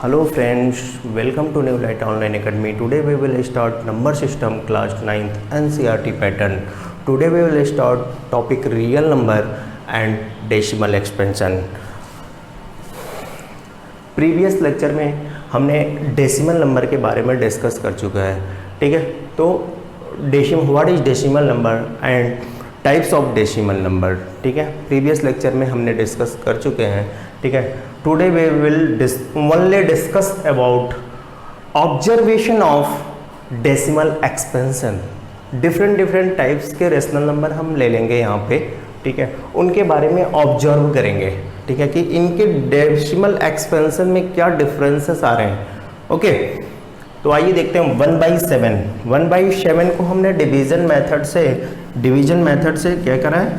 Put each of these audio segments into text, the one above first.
Hello friends, welcome to New Light Online Academy. Today we will start number system class 9th NCERT pattern. Today we will start topic real number and decimal expansion. Previous lecture में हमने decimal number के बारे में discuss कर चुका है, ठीक है। तो what is decimal number and types of decimal number, ठीक है, प्रीवियस लेक्चर में हमने डिस्कस कर चुके हैं, ठीक है। Today we will only discuss about observation of decimal expansion. Different types के रेशनल नंबर हम ले लेंगे यहाँ पे, ठीक है, उनके बारे में ऑब्जर्व करेंगे, ठीक है, कि इनके डेसिमल एक्सपेंशन में क्या डिफरेंसेस आ रहे हैं। ओके, तो आइए देखते हैं 1/7। 1/7 को हमने डिवीजन मेथड से क्या करा है,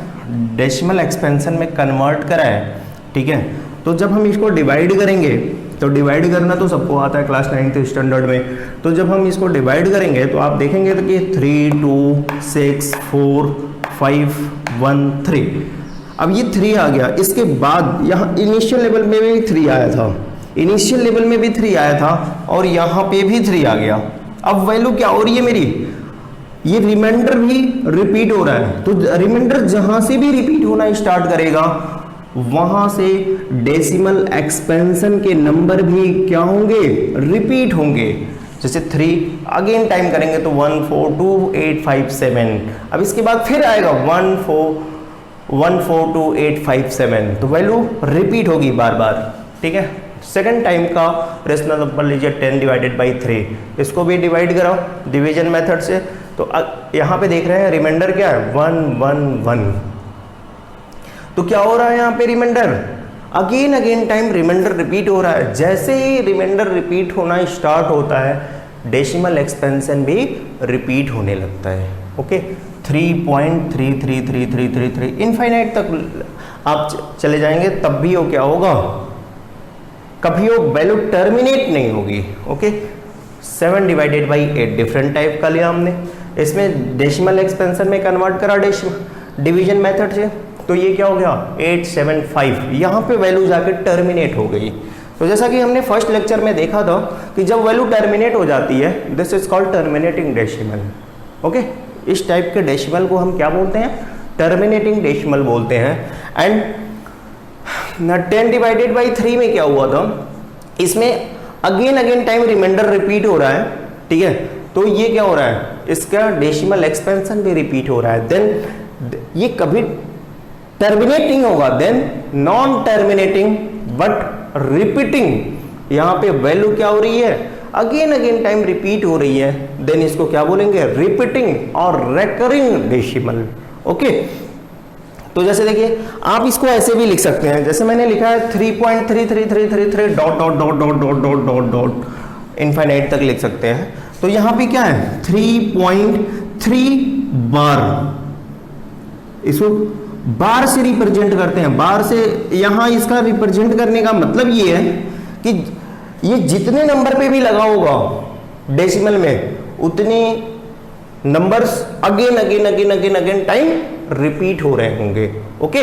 डेसिमल एक्सपेंशन में कन्वर्ट करा है, ठीक है। तो जब हम इसको डिवाइड करेंगे, तो डिवाइड करना तो सबको आता है क्लास 9th स्टैंडर्ड में। तो जब हम इसको डिवाइड करेंगे तो आप देखेंगे तो कि 3, 2, 6, 4, 5, 1, 3। अब ये 3 आ गया। इसके बाद यहाँ इनिशियल लेवल में भी 3 आया था, और यहाँ पे भी 3 आ गया। अब वैल्यू क्या हो रही है मेरी, ये रिमाइंडर भी रिपीट हो रहा है। तो रिमाइंडर जहां से भी रिपीट होना स्टार्ट करेगा वहां से डेसिमल एक्सपेंशन के नंबर भी क्या होंगे, रिपीट होंगे। जैसे 3 अगेन टाइम करेंगे तो 1, 4, 2, 8, 5, 7। अब इसके बाद फिर आएगा 1, 4, 2, 8, 5, 7। तो वैल्यू रिपीट होगी बार बार, ठीक है। सेकंड टाइम का रेशनल नंबर लीजिए 10/3। इसको भी डिवाइड कराओ डिवीजन मेथड से। तो यहाँ पे देख रहे हैं रिमाइंडर क्या है, 1, 1, 1। तो क्या हो रहा है यहाँ पे, reminder again time reminder repeat हो रहा है। जैसे ही रिमाइंडर रिपीट होना स्टार्ट होता है डेसिमल एक्सपेंशन भी रिपीट होने लगता है। ओके, 3.33333 इनफाइनाइट तक आप चले जाएंगे, तब भी वो क्या होगा, कभी वो वैल्यू टर्मिनेट नहीं होगी। ओके, 7/8 डिफरेंट टाइप का लिया हमने। इसमें डेसिमल एक्सपेंशन में कन्वर्ट करा डिवीजन मेथड से, तो ये क्या हो गया 875। यहाँ पे वैल्यू जाके टर्मिनेट हो गई। तो जैसा कि हमने फर्स्ट लेक्चर में देखा था कि जब वैल्यू टर्मिनेट हो जाती है this is called terminating decimal. Okay, इस टाइप के डेसिमल को हम क्या बोलते हैं, टर्मिनेटिंग डेसिमल बोलते हैं। एंड 10/3 में क्या हुआ था, इसमें अगेन टाइम रिमाइंडर रिपीट हो रहा है, ठीक है। तो ये क्या हो रहा है, इसका डेसिमल एक्सपेंशन भी रिपीट हो रहा है। देन ये कभी टर्मिनेट नहीं होगा, then non terminating but repeating. यहाँ पे वैल्यू क्या हो रही है, अगेन टाइम रिपीट हो रही है, देन इसको क्या बोलेंगे, रिपीटिंग और रेकरिंग डेसिमल। ओके, तो जैसे देखिए आप इसको ऐसे भी लिख सकते हैं, जैसे मैंने लिखा है 3.33333 डॉट इनफाइनाइट तक लिख सकते हैं। तो यहाँ पे क्या है 3.3 बार, इसको बार से रिप्रेजेंट करते हैं। बार से यहाँ इसका रिप्रेजेंट करने का मतलब ये है कि ये जितने नंबर पे भी लगा होगा डेसिमल में, उतने नंबर्स अगेन टाइम रिपीट हो रहे होंगे। ओके,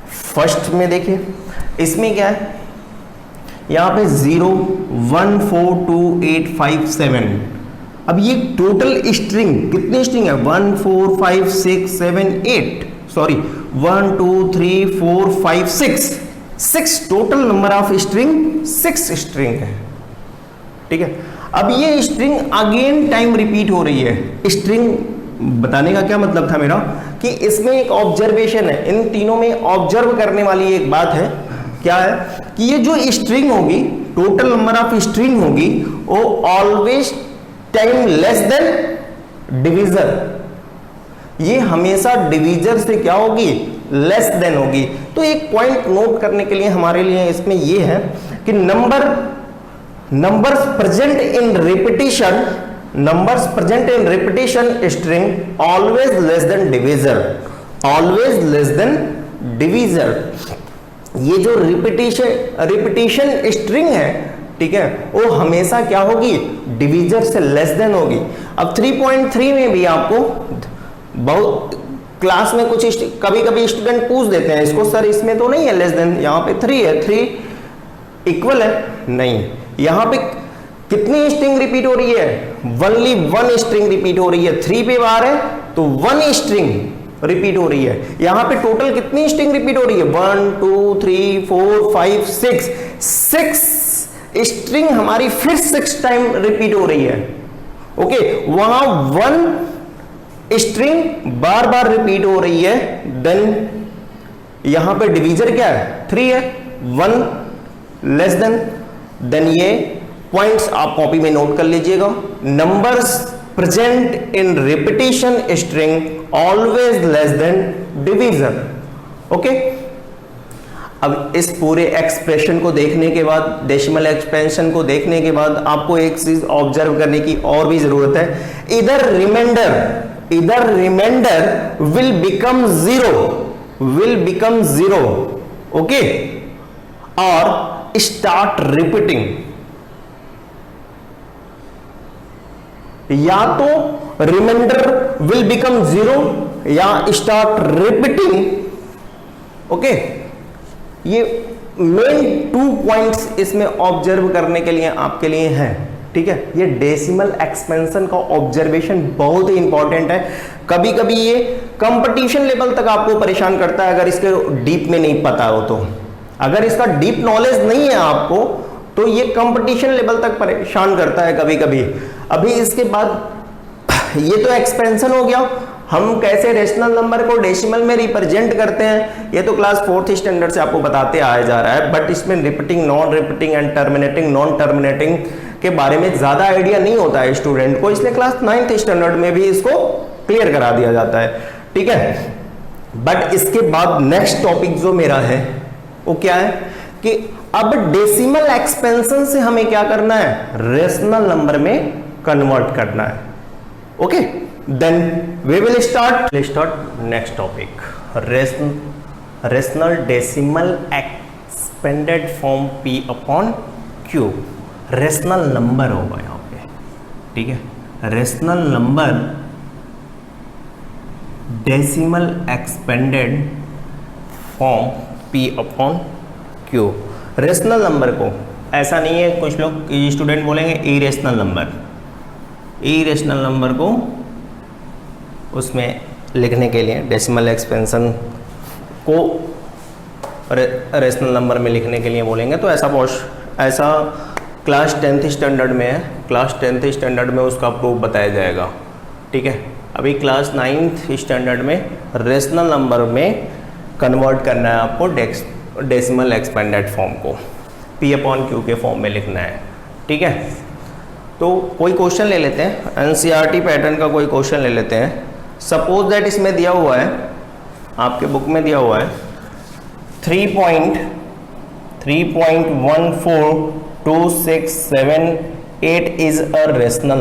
फर्स्ट में देखिए इसमें क्या है, यहाँ पे 0, 1, 4, 2, 8, 5, 7। अब ये टोटल स्ट्रिंग कितनी स्ट्रिंग है, 1, 4, 5, 6, 7, 8, sorry 1, 2, 3, 4, 5, 6 total number of string 6 string है, ठीक है। अब ये स्ट्रिंग अगेन टाइम रिपीट हो रही है। स्ट्रिंग बताने का क्या मतलब था मेरा, कि इसमें एक ऑब्जर्वेशन है, इन तीनों में ऑब्जर्व करने वाली एक बात है। क्या है कि ये जो स्ट्रिंग होगी, टोटल नंबर ऑफ स्ट्रिंग होगी, वो always time less than divisor. ये हमेशा डिवीजर से क्या होगी, लेस देन होगी। तो एक पॉइंट नोट करने के लिए हमारे लिए इसमें ये है कि numbers present in repetition string always less than divisor. ये जो रिपीटिशन स्ट्रिंग है, ठीक है, वो हमेशा क्या होगी, डिवीजर से लेस देन होगी। अब 3.3 में भी आपको बहुत क्लास में कभी कभी स्टूडेंट पूछ देते हैं इसको, सर इसमें तो नहीं है लेस देन, यहाँ पे 3 है, इक्वल है? नहीं, यहां पे कितनी स्ट्रिंग रिपीट हो रही है? ओनली वन स्ट्रिंग रिपीट हो रही है। 3 पे बार है तो वन स्ट्रिंग रिपीट हो रही है। यहां पे टोटल कितनी स्ट्रिंग रिपीट हो रही है? 1 2 3 4 5 6 6 स्ट्रिंग हमारी फिर 6 टाइम रिपीट हो रही है। ओके, वहां वन स्ट्रिंग बार बार रिपीट हो रही है, देन यहां पे डिवीजर क्या है? 3 है, 1 लेस देन ये पॉइंट्स आप कॉपी में नोट कर लीजिएगा। Numbers present in repetition string always less than divisor. Okay, अब इस पूरे एक्सप्रेशन को देखने के बाद, डेसिमल एक्सपेंशन को देखने के बाद आपको एक चीज ऑब्जर्व करने की और भी जरूरत है। इधर reminder will become zero, okay, और स्टार्ट रिपीटिंग। या तो रिमाइंडर विल बिकम जीरो या स्टार्ट रिपीटिंग। ओके, ये मेन 2 पॉइंट्स इसमें ऑब्जर्व करने के लिए आपके लिए हैं। ठीक है, ये डेसिमल एक्सपेंशन का ऑब्जर्वेशन बहुत ही इंपॉर्टेंट है। कभी कभी ये कंपटीशन लेवल तक आपको परेशान करता है अगर इसके डीप में नहीं पता हो तो। अगर इसका डीप नॉलेज नहीं है आपको तो ये कंपटीशन लेवल तक परेशान करता है कभी कभी। अभी इसके बाद ये तो एक्सपेंशन हो गया, हम कैसे रेशनल नंबर को डेसिमल में रिप्रेजेंट करते हैं ये तो क्लास 4th स्टैंडर्ड से आपको बताते आया जा रहा है। बट इसमें repeating, non repeating and terminating, non terminating के बारे में ज्यादा आइडिया नहीं होता है स्टूडेंट को, इसलिए क्लास 9th स्टैंडर्ड में भी इसको क्लियर करा दिया जाता है। ठीक है, बट इसके बाद नेक्स्ट टॉपिक जो मेरा है वो क्या है कि अब डेसिमल एक्सपेंशन से हमें क्या करना है? रेशनल नंबर में कन्वर्ट करना है। Okay, then we will start next topic, rational decimal expanded form P upon Q। Rational number होगा यहाँ पे, ठीक है, rational number decimal expanded form P upon Q। Rational number को ऐसा नहीं है, कुछ लोग स्टूडेंट बोलेंगे इरेशनल नंबर को उसमें लिखने के लिए, डेसिमल एक्सपेंशन को रेशनल नंबर में लिखने के लिए बोलेंगे तो ऐसा क्लास 10th स्टैंडर्ड में है। क्लास 10th स्टैंडर्ड में उसका प्रूफ बताया जाएगा। ठीक है, अभी क्लास 9th स्टैंडर्ड में रेशनल नंबर में कन्वर्ट करना है आपको डेसिमल एक्सपेंडेड फॉर्म को P अपॉन Q के फॉर्म में लिखना है। ठीक है, तो कोई क्वेश्चन ले लेते हैं, NCERT पैटर्न का कोई क्वेश्चन ले लेते हैं। सपोज दैट इसमें दिया हुआ है, आपके बुक में दिया हुआ है 3.14267 is a rational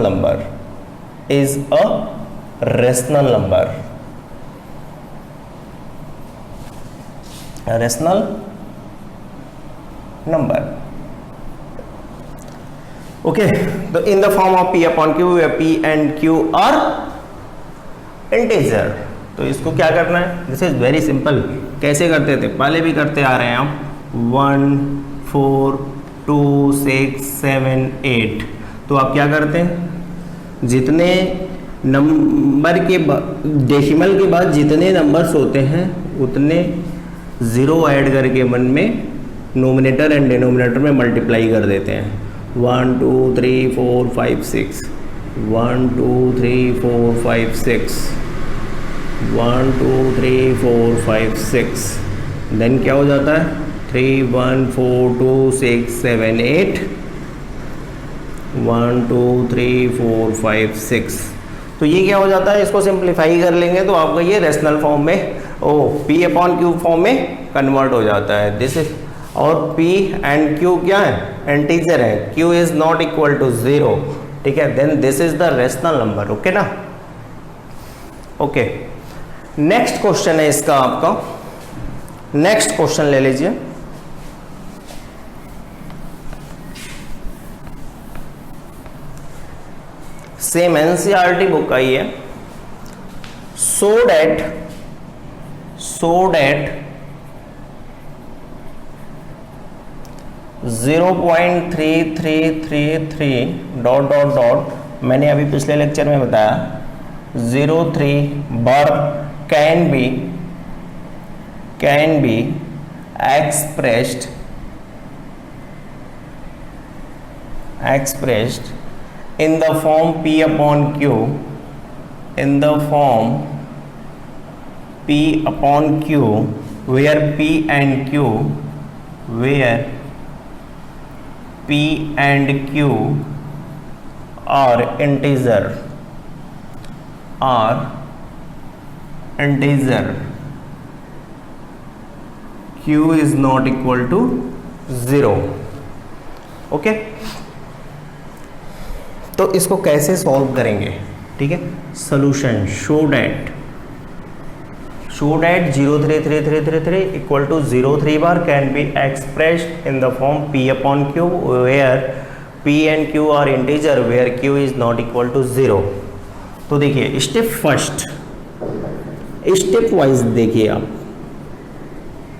number, rational number. Okay, तो in the form of P upon Q, P and Q are integer. तो इसको क्या करना है? This is very simple. कैसे करते थे? पहले भी करते आ रहे हैं हम, 1 4 2 6 7 8। तो आप क्या करते हैं, जितने नंबर के डेसिमल के बाद जितने नंबर्स होते हैं उतने ज़ीरो ऐड करके मन में नोमिनेटर एंड डिनोमिनेटर में मल्टीप्लाई कर देते हैं। 1 2 3 4 5 6, 1 2 3 4 5 6, 1 2 3 4 5 6। देन क्या हो जाता है? 3 1 4 2 6 7 8, 1 2 3 4 5 6। तो ये क्या हो जाता है? इसको सिंप्लीफाई कर लेंगे तो आपका ये रेशनल फॉर्म में P अपॉन Q फॉर्म में कन्वर्ट हो जाता है। दिस इज, और P एंड Q क्या है? इंटीजर है। Q is not equal to 0। ठीक है, then this is the rational number. Okay ना? ओके, नेक्स्ट क्वेश्चन है इसका आपका, नेक्स्ट क्वेश्चन ले लीजिए। सेम NCERT बुक का ही है। so that 0.3333 dot dot dot, मैंने अभी पिछले लेक्चर में बताया 03 बार can be expressed in the form P upon Q, in the form P upon Q, where P and Q are integer, Q is not equal to 0. Okay, तो इसको कैसे solve करेंगे? ठीक है, solution show that 03333 equal to 03 bar can be expressed in the form P upon Q where P and Q are integer where Q is not equal to 0. तो देखिए step first, step wise देखिए, आप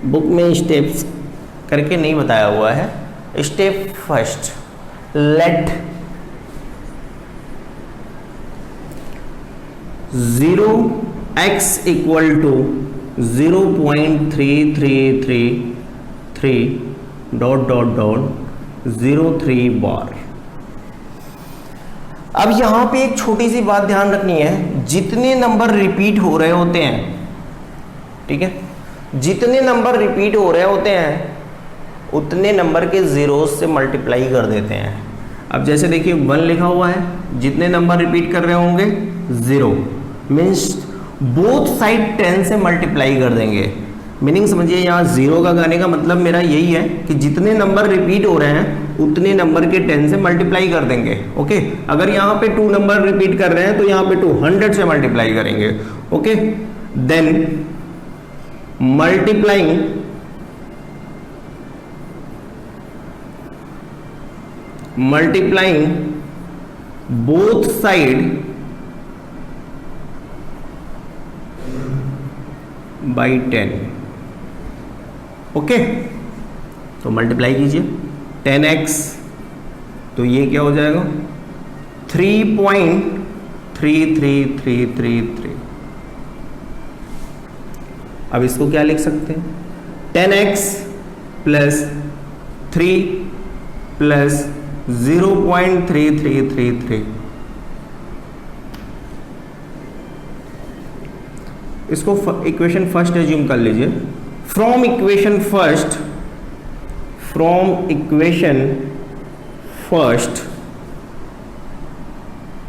book में steps करके नहीं बताया हुआ है. Step first, let 0x equal to 0.3333 dot dot dot 03 bar. अब यहां पे एक छोटी सी बात ध्यान रखनी है, जितने नंबर रिपीट हो रहे होते हैं, ठीक है, जितने नंबर रिपीट हो रहे होते हैं उतने नंबर के जीरो से मल्टीप्लाई कर देते हैं. अब जैसे देखिए 1 लिखा हुआ है, जितने नंबर रिपीट कर रहे होंगे 0 मीन्स बोथ साइड 10 से मल्टीप्लाई कर देंगे. मीनिंग समझिए, यहाँ 0 का कहने का मतलब मेरा यही है कि जितने नंबर रिपीट हो रहे हैं उतने नंबर के 10 से मल्टीप्लाई कर देंगे. ओके, अगर यहाँ पे 2 नंबर रिपीट कर रहे हैं तो यहाँ पे 200 से मल्टीप्लाई करेंगे. Okay, then multiplying both side by 10. Okay, तो मल्टीप्लाई कीजिए 10x, तो ये क्या हो जाएगा 3.33333. अब इसको क्या लिख सकते हैं, 10x प्लस 3 प्लस 0.3333. इसको इक्वेशन फर्स्ट एज्यूम कर लीजिए. फ्रॉम इक्वेशन फर्स्ट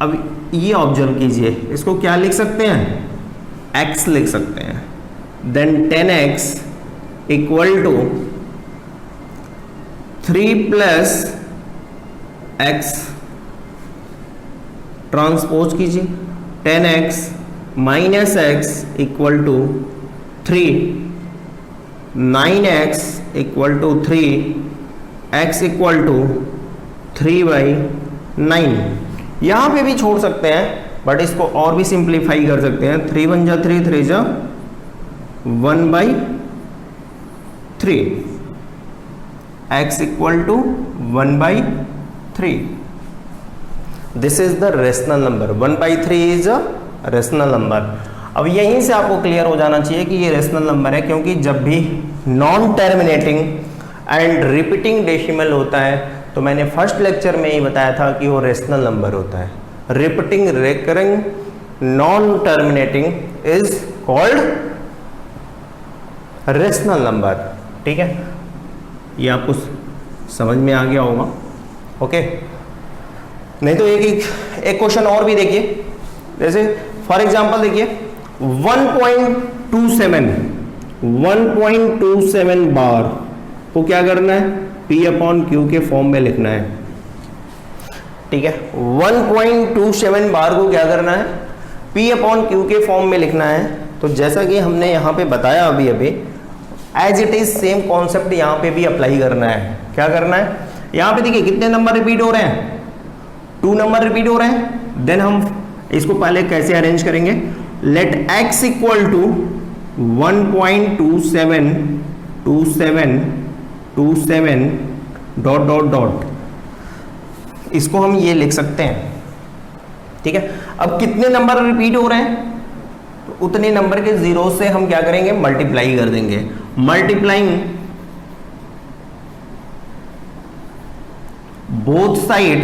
अब ये ऑब्जर्व कीजिए, इसको क्या लिख सकते हैं, x लिख सकते हैं. Then 10x equal to 3 plus x, transpose कीजिए 10x minus x equal to 3, 9x equal to 3, x equal to 3/9. यहाँ पे भी छोड़ सकते हैं बट इसको और भी सिंप्लीफाई कर सकते हैं. 3 1 जा 3, 3 जा 1/3, x equal to 1/3. This is the rational number. 1/3 is a rational number. अब यहीं से आपको क्लियर हो जाना चाहिए कि ये रेशनल नंबर है, क्योंकि जब भी non terminating and repeating decimal होता है तो मैंने फर्स्ट लेक्चर में ही बताया था कि वो रेशनल नंबर होता है. Repeating, recurring, non terminating is called rational number. ठीक है, ये आपको समझ में आ गया होगा. ओके, नहीं तो एक क्वेश्चन और भी देखिए. जैसे फॉर एग्जांपल देखिए 1.27 बार को क्या करना है, P अपॉन Q के फॉर्म में लिखना है. ठीक है, 1.27 बार को क्या करना है, P अपॉन Q के फॉर्म में लिखना है. तो जैसा कि हमने यहाँ पे बताया अभी as it is same concept यहाँ पे भी अप्लाई करना है. क्या करना है, यहाँ पे देखिए कितने नंबर रिपीट हो रहे हैं, 2 नंबर रिपीट हो रहे हैं. देन हम इसको पहले कैसे अरेंज करेंगे, let x equal to 1.27 dot dot dot, इसको हम ये लिख सकते हैं। ठीक है, अब कितने नंबर रिपीट हो रहे हैं, तो उतने नंबर के जीरो से हम क्या करेंगे, मल्टीप्लाई कर देंगे। मल्टीप्लाइंग बोथ साइड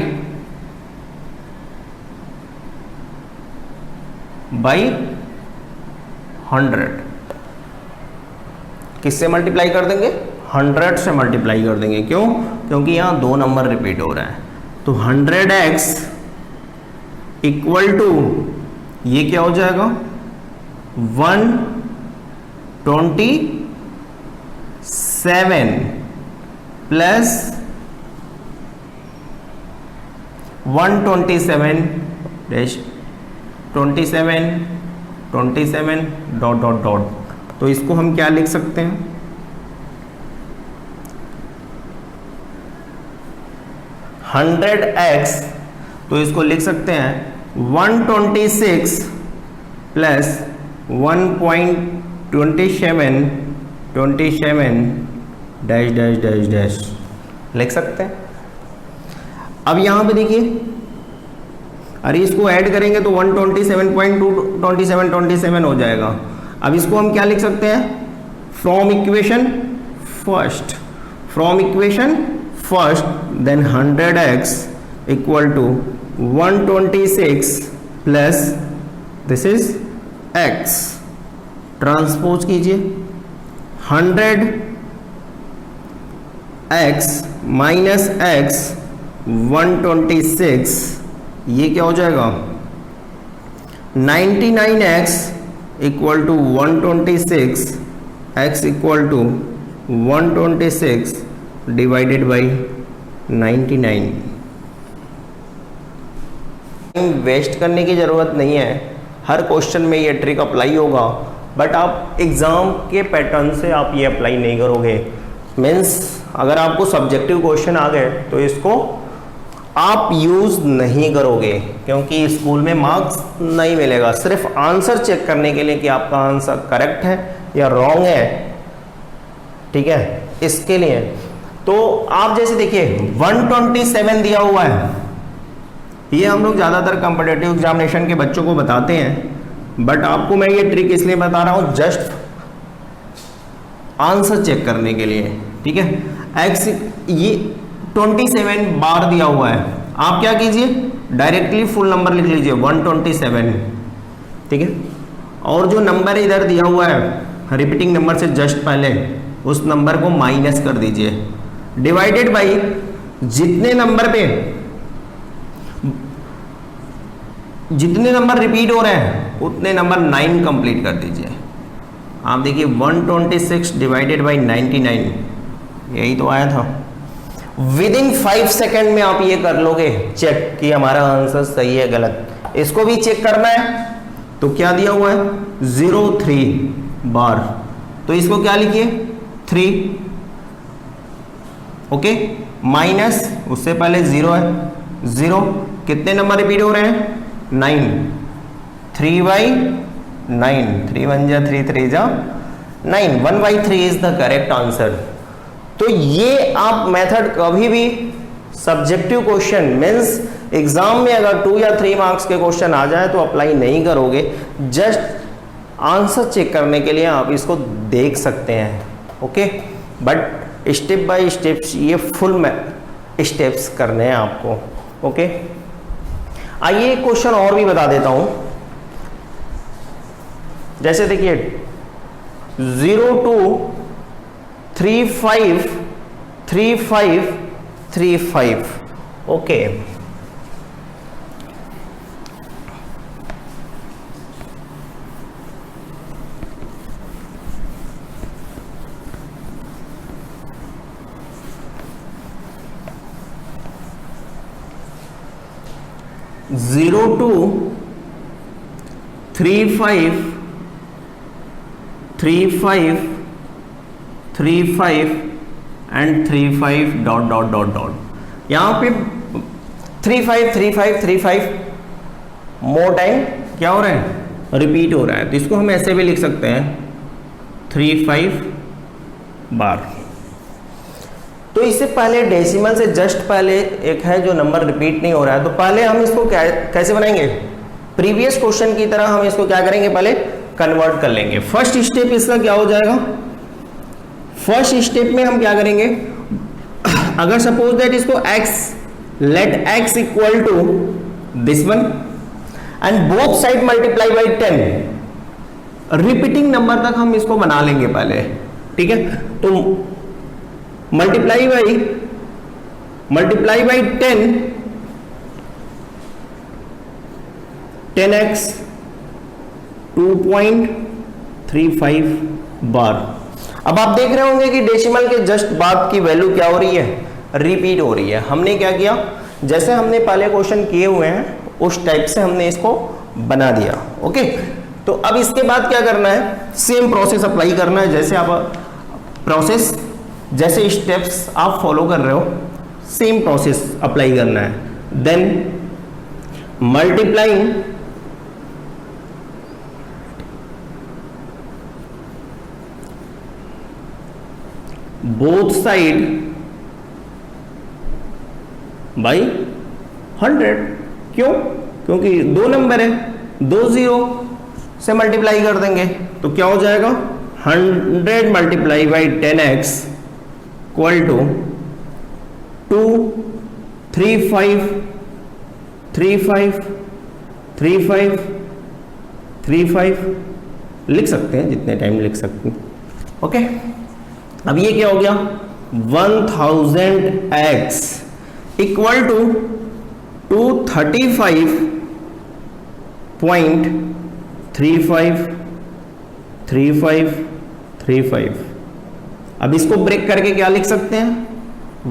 बाई 100, किससे मल्टीप्लाई कर देंगे, 100 से मल्टीप्लाई कर देंगे। क्यों, क्योंकि यहां दो नंबर रिपीट हो रहा है। तो 100x इक्वल टू ये क्या हो जाएगा, 127 plus 127 dash 27 dot dot dot. तो इसको हम क्या लिख सकते हैं, 100x, तो इसको लिख सकते हैं 126 plus 1.27 dash dash dash dash लिख सकते हैं। अब यहां पे देखिए, अरे इसको ऐड करेंगे तो 127.227 हो जाएगा। अब इसको हम क्या लिख सकते हैं, from equation first then 100x equal to 126 plus this is x, transpose कीजिए 100x माइनस x 126, ये क्या हो जाएगा, 99x equal to 126, x equal to 126 divided by 99। Waste करने की ज़रूरत नहीं है, हर क्वेश्चन में ये ट्रिक अप्लाई होगा, बट आप एग्ज़ाम के पैटर्न से आप ये अप्लाई नहीं करोगे। मीन्स अगर आपको सब्जेक्टिव क्वेश्चन आ गए तो इसको आप यूज़ नहीं करोगे, क्योंकि स्कूल में मार्क्स नहीं मिलेगा। सिर्फ आंसर चेक करने के लिए कि आपका आंसर करेक्ट है या रॉन्ग है, ठीक है, इसके लिए। तो आप जैसे देखिए 127 दिया हुआ है, ये हम लोग ज़्यादातर कॉम्पिटिटिव एग्जामिनेशन के बच्चों को बताते हैं, बट आपको मैं ये ट्रिक इसलिए बता रहा हूँ जस्ट आंसर चेक करने के लिए। ठीक है, एक्स ये 27 बार दिया हुआ है, आप क्या कीजिए, डायरेक्टली फुल नंबर लिख लीजिए 127। ठीक है, और जो नंबर इधर दिया हुआ है रिपीटिंग नंबर से जस्ट पहले, उस नंबर को माइनस कर दीजिए, डिवाइडेड बाई जितने नंबर रिपीट हो रहे हैं उतने नंबर 9 कंप्लीट कर दीजिए। आप देखिए 126 डिवाइडेड बाई 99, यही तो आया था। विदिन 5 सेकेंड में आप ये कर लोगे चेक कि हमारा आंसर सही है गलत। इसको भी चेक करना है तो क्या दिया हुआ है, 03 बार, तो इसको क्या लिखिए 3, ओके, माइनस उससे पहले 0 है, 0 कितने नंबर रिपीट हो रहे हैं, 9, 3/9, 3 1 जा 3 3 जा 9, 1/3 इज द करेक्ट आंसर। तो ये आप मेथड कभी भी सब्जेक्टिव क्वेश्चन मीन्स एग्जाम में अगर 2 या 3 मार्क्स के क्वेश्चन आ जाए तो अप्लाई नहीं करोगे, जस्ट आंसर चेक करने के लिए आप इसको देख सकते हैं, okay. But step by steps ये फुल स्टेप्स करने हैं आपको, ओके। आइए क्वेश्चन और भी बता देता हूं, जैसे देखिए 02353535, okay. Zero two 3535 and 35 dot dot dot dot. यहां पे 35 मोर टाइम क्या हो रहा है, रिपीट हो रहा है, तो इसको हम ऐसे भी लिख सकते हैं 35 बार। तो इससे पहले डेसिमल से जस्ट पहले एक है जो नंबर रिपीट नहीं हो रहा है, तो पहले हम इसको कैसे बनाएंगे, प्रीवियस क्वेश्चन की तरह हम इसको क्या करेंगे, पहले कन्वर्ट कर लेंगे। फर्स्ट स्टेप इसका क्या हो जाएगा, फर्स्ट स्टेप में हम क्या करेंगे, अगर सपोज दैट इसको x, let x equal to this one and both side multiply by 10, repeating number तक हम इसको बना लेंगे पहले, ठीक है। तो मल्टीप्लाई बाई 10x 2.35 बार। अब आप देख रहे होंगे कि डेसिमल के जस्ट बाद की वैल्यू क्या हो रही है, रिपीट हो रही है। हमने क्या किया, जैसे हमने पहले क्वेश्चन किए हुए हैं उस टाइप से हमने इसको बना दिया, ओके। तो अब इसके बाद क्या करना है, सेम प्रोसेस अप्लाई करना है, जैसे आप प्रोसेस, जैसे स्टेप्स आप फॉलो कर रहे हो सेम प्रोसेस अप्लाई करना है। Then multiplying both side by 100, क्यों, क्योंकि दो नंबर है, 2 0 से मल्टीप्लाई कर देंगे तो क्या हो जाएगा, 100 multiply by 10x equal to 235 लिख सकते हैं, जितने टाइम लिख सकते हैं, ओके। अब ये क्या हो गया, 1000x इक्वल टू 235.3535। अब इसको ब्रेक करके क्या लिख सकते हैं,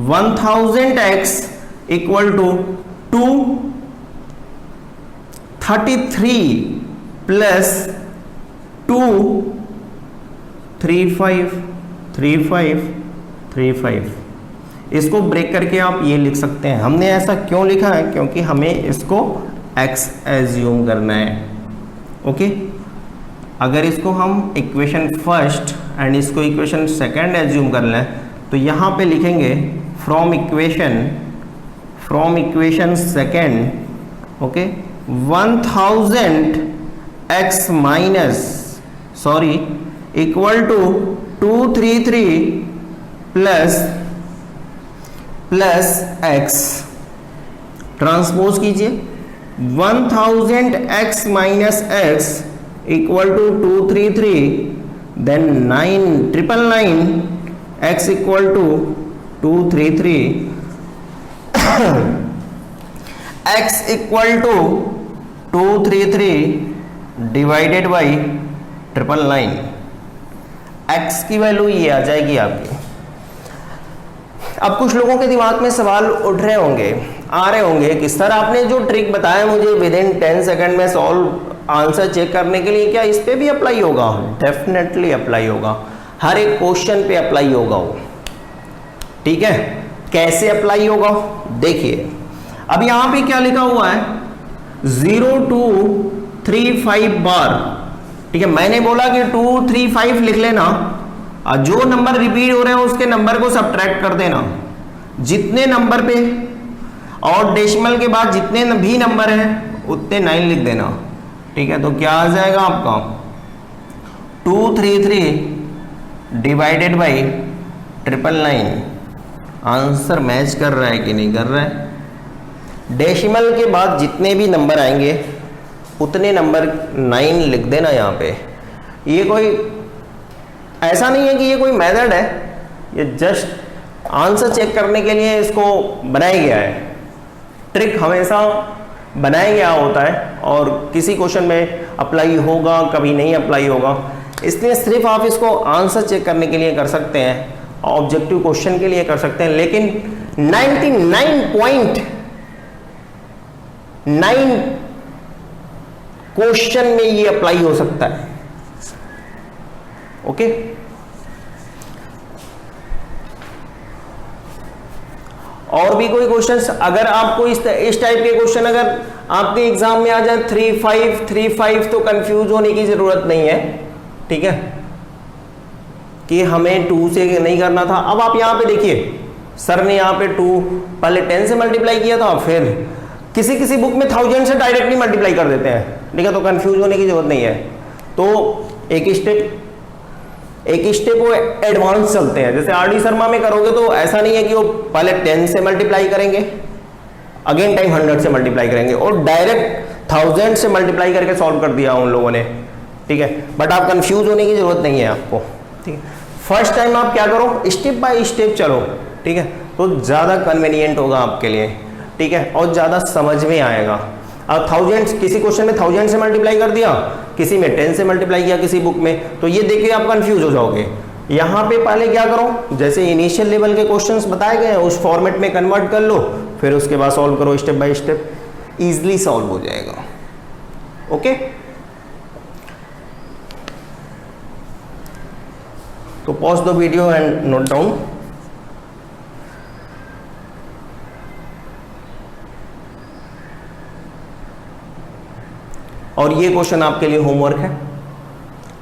1000x इक्वल टू 233 प्लस 2353535। इसको ब्रेक करके आप ये लिख सकते हैं। हमने ऐसा क्यों लिखा है, क्योंकि हमें इसको x एज्यूम करना है, ओके। अगर इसको हम इक्वेशन फर्स्ट एंड इसको इक्वेशन सेकंड एज्यूम कर लें तो यहाँ पे लिखेंगे from equation second, okay, 1000x minus equal to 233 plus x, transpose कीजिए, 1000x minus x equal to 233, then 999 x equal to 233 x equal to 233 divided by 999, x की value ये आ जाएगी आपकी। अब कुछ लोगों के दिमाग में सवाल उठ रहे होंगे, आ रहे होंगे कि सर आपने जो ट्रिक बताया मुझे विद इन 10 सेकंड में सॉल्व आंसर चेक करने के लिए, क्या इस पे भी अप्लाई होगा? डेफिनेटली अप्लाई होगा, हर एक क्वेश्चन पे अप्लाई होगा वो, ठीक है। कैसे अप्लाई होगा देखिए, अब यहां पे क्या लिखा हुआ है, 0235 बार, ठीक है। मैंने बोला कि 235 लिख लेना, और जो नंबर रिपीट हो रहे हैं उसके नंबर को सब्ट्रैक्ट कर देना, जितने नंबर पे और डेसिमल के बाद जितने भी नंबर हैं उतने 9 लिख देना, ठीक है। तो क्या आ जाएगा आपका 233 डिवाइडेड बाई 999। आंसर मैच कर रहा है कि नहीं कर रहा है? डेसिमल के बाद जितने भी नंबर आएंगे उतने नंबर 9 लिख देना यहाँ पे। ये कोई ऐसा नहीं है कि ये कोई मेथड है, ये जस्ट आंसर चेक करने के लिए इसको बनाया गया है। ट्रिक हमेशा बनाया गया होता है और किसी क्वेश्चन में अप्लाई होगा, कभी नहीं अप्लाई होगा, इसलिए सिर्फ आप इसको आंसर चेक करने के लिए कर सकते हैं, ऑब्जेक्टिव क्वेश्चन के लिए कर सकते हैं, लेकिन 99.9 क्वेश्चन में ये अप्लाई हो सकता है, ओके। और भी कोई क्वेश्चंस अगर आपको इस टाइप के क्वेश्चन अगर आपके एग्जाम में आ जाए 3-5 तो कंफ्यूज होने की जरूरत नहीं है, ठीक है, कि हमें 2 से नहीं करना था। अब आप यहां पे देखिए सर ने यहाँ पे 2 पहले 10 से मल्टीप्लाई किया था, फिर किसी किसी बुक में 1000 से डायरेक्टली मल्टीप्लाई कर देते हैं, ठीक है, तो कंफ्यूज होने की जरूरत नहीं है। तो एक स्टेप वो एडवांस चलते हैं। जैसे आर डी शर्मा में करोगे तो ऐसा नहीं है कि वो पहले 10 से मल्टीप्लाई करेंगे, अगेन टाइम 100 से मल्टीप्लाई करेंगे, और डायरेक्ट 1000 से मल्टीप्लाई करके सॉल्व कर दिया उन लोगों ने, ठीक है। बट आप कंफ्यूज होने की जरूरत नहीं है आपको, ठीक है। फर्स्ट टाइम आप क्या करो, स्टेप बाय स्टेप चलो, ठीक है, तो ज़्यादा कन्वीनियंट होगा आपके लिए, ठीक है, और ज़्यादा समझ में आएगा। अब 1000 किसी क्वेश्चन में 1000 से मल्टीप्लाई कर दिया, किसी में 10 से मल्टीप्लाई किया किसी बुक में, तो ये देखिए आप कंफ्यूज हो जाओगे। यहाँ पे पहले क्या करो, जैसे इनिशियल लेवल के क्वेश्चंस बताए गए हैं उस फॉर्मेट में कन्वर्ट कर लो, फिर उसके बाद सॉल्व करो step by step, easily solve हो जाएगा। ओके, तो pause the video and note down. और ये क्वेश्चन आपके लिए होमवर्क है,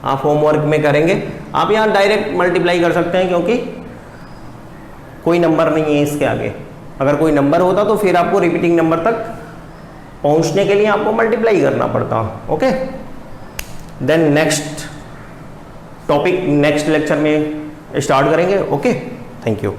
आप होमवर्क में करेंगे। आप यहाँ डायरेक्ट मल्टीप्लाई कर सकते हैं क्योंकि कोई नंबर नहीं है इसके आगे। अगर कोई नंबर होता तो फिर आपको रिपीटिंग नंबर तक पहुंचने के लिए आपको मल्टीप्लाई करना पड़ता। Okay, then next topic next lecture में स्टार्ट करेंगे। Okay, thank you.